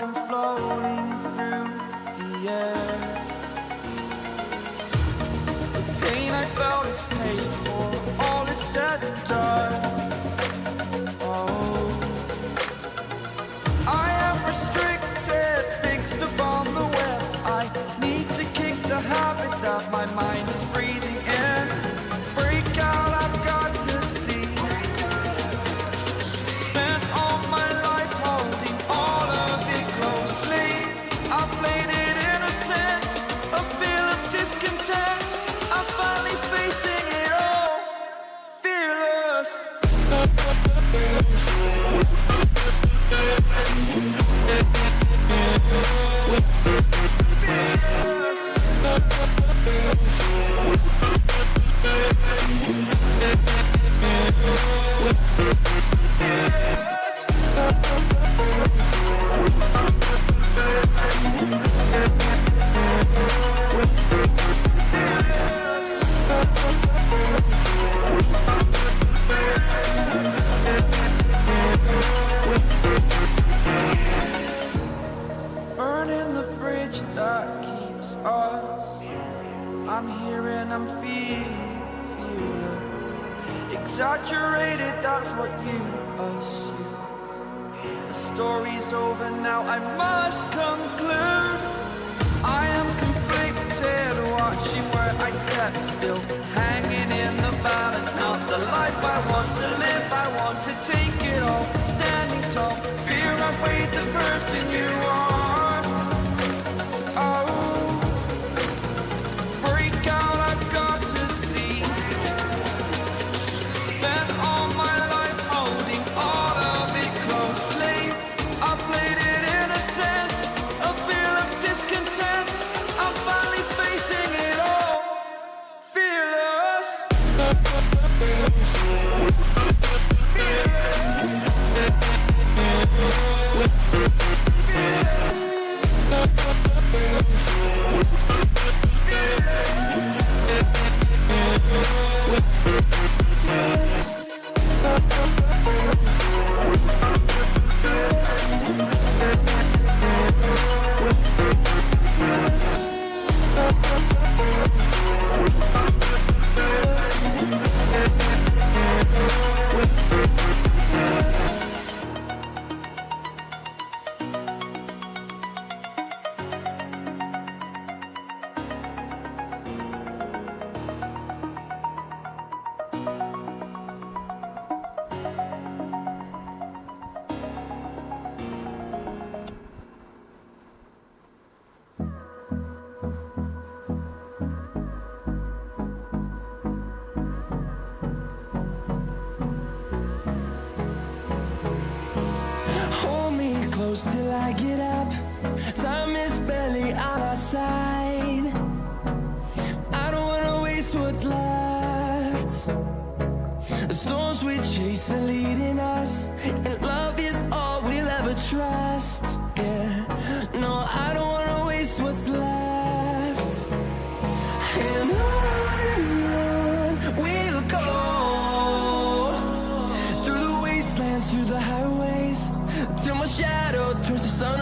like I'm floating through the air. The pain I felt is paid for, all is said and done. Oh, I am restricted, fixed upon the web. I need to kick the habit that my mind is breathing in. Break out, I've got to see. Spent all my life holding all of it closely. I played it innocent, a feel of discontent. I'm finally facing it all, fearless. Burning the bridge that keeps us. I'm here and I'm feeling fearless. Exaggerated, that's what you assume. The story's over now, I must conclude. I am conflicted, watching where I step still, hanging in the balance. Not the life I want to live, I want to take it all. Standing tall, fear I weighed the person you are. Oh, break out, I've got to see. Spent all my life holding all of it closely. I played it innocent, a feel of discontent. I'm finally facing it all, fearless. Hold me close till I get up. Time is barely on our side. I don't wanna waste what's left. The storms we chase are leading us, and love is all we'll ever trust. Yeah, no, I don't wanna waste what's left. And on we'll go, through the wastelands, through the highways, till my shadow turns to sun